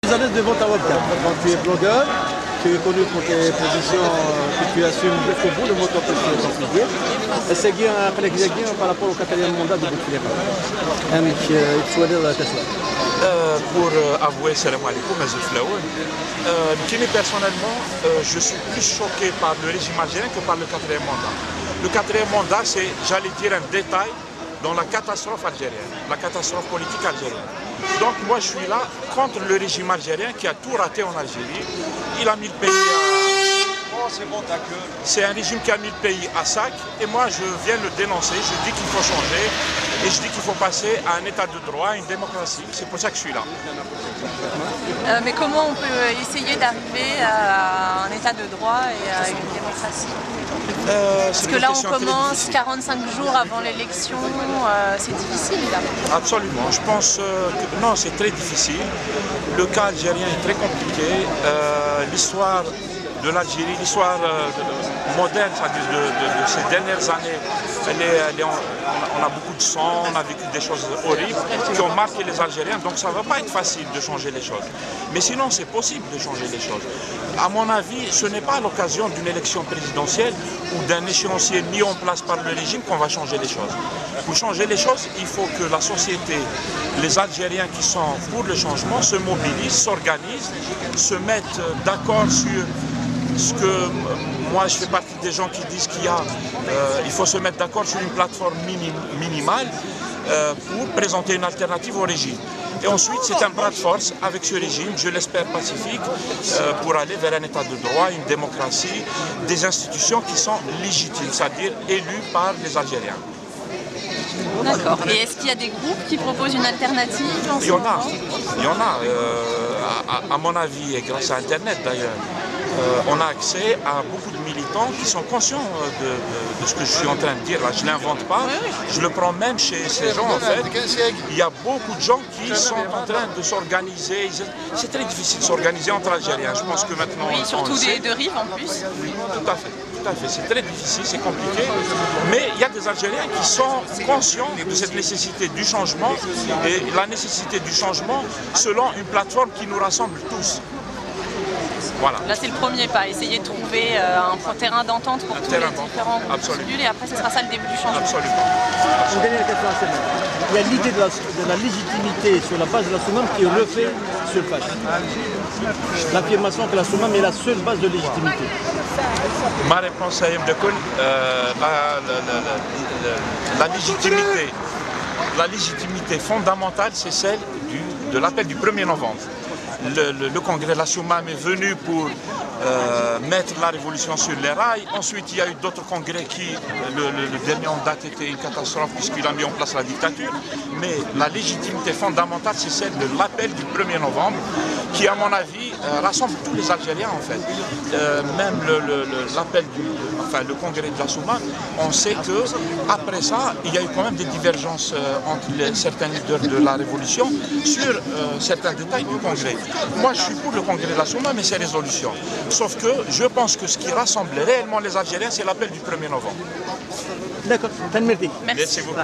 Vous allez devant ta webcam. Quand tu es blogueur, tu es connu pour tes positions que tu assumes jusqu'au bout, le mot que tu es dire. الساقي خليك زاقي بارابور au quatrième mandat de Bouteflika. انك تسولي تسوى. Pour avouer, salam alaikum, personnellement, je suis plus choqué par le régime algérien que par le quatrième mandat. Le quatrième mandat, c'est, j'allais dire, un détail dans la catastrophe algérienne, la catastrophe politique algérienne. Donc moi, je suis là contre le régime algérien qui a tout raté en Algérie. Il a mis le pays à... C'est un régime qui a mis le pays à sac et moi je viens le dénoncer, je dis qu'il faut changer et je dis qu'il faut passer à un état de droit, à une démocratie. C'est pour ça que je suis là. Mais comment on peut essayer d'arriver à un état de droit et à une démocratie? Parce que là on commence 45 jours avant l'élection, c'est difficile là. Absolument, je pense que non, c'est très difficile. Le cas algérien est très compliqué. L'histoire de l'Algérie, l'histoire moderne, c'est-à-dire de ces dernières années, on a beaucoup de sang, on a vécu des choses horribles qui ont marqué les Algériens, donc ça ne va pas être facile de changer les choses. Mais sinon, c'est possible de changer les choses. À mon avis, ce n'est pas à l'occasion d'une élection présidentielle ou d'un échéancier mis en place par le régime qu'on va changer les choses. Pour changer les choses, il faut que la société, les Algériens qui sont pour le changement, se mobilisent, s'organisent, se mettent d'accord sur ce que moi je fais partie des gens qui disent il faut se mettre d'accord sur une plateforme minimale pour présenter une alternative au régime. Et ensuite c'est un bras de force avec ce régime, je l'espère pacifique, pour aller vers un état de droit, une démocratie, des institutions qui sont légitimes, c'est-à-dire élues par les Algériens. D'accord. Et est-ce qu'il y a des groupes qui proposent une alternative en ce moment? Il y en a. À mon avis, et grâce à Internet d'ailleurs, on a accès à beaucoup de militants qui sont conscients de ce que je suis en train de dire. Là, je ne l'invente pas, je le prends même chez ces gens en fait. Il y a beaucoup de gens qui sont en train de s'organiser. C'est très difficile de s'organiser entre Algériens. Je pense que maintenant... Oui, surtout des deux rives en plus. Oui, tout à fait. C'est très difficile, c'est compliqué. Mais il y a des Algériens qui sont conscients de cette nécessité du changement et la nécessité du changement selon une plateforme qui nous rassemble tous. Voilà. Là, c'est le premier pas, essayer de trouver un terrain d'entente pour tous les différents groupes et après, ce sera ça le début du changement. Absolument. Une dernière question à Sénat. Il y a l'idée de la légitimité sur la base de la Soumam qui est refait sur le page. L'affirmation que la Soumam est la seule base de légitimité. Ma réponse à Yemdekoul, la légitimité fondamentale, c'est celle de l'appel du 1er novembre. Le congrès de la Soumam est venu pour mettre la révolution sur les rails. Ensuite, il y a eu d'autres congrès qui, le dernier en date était une catastrophe puisqu'il a mis en place la dictature. Mais la légitimité fondamentale, c'est celle de l'appel du 1er novembre qui, à mon avis, rassemble tous les Algériens en fait. Même l'appel le congrès de la Soumam, on sait que après ça, il y a eu quand même des divergences entre certains leaders de la révolution sur certains détails du congrès. Moi, je suis pour le congrès de la Soumam et ses résolutions. Sauf que je pense que ce qui rassemble réellement les Algériens, c'est l'appel du 1er novembre. D'accord, merci beaucoup.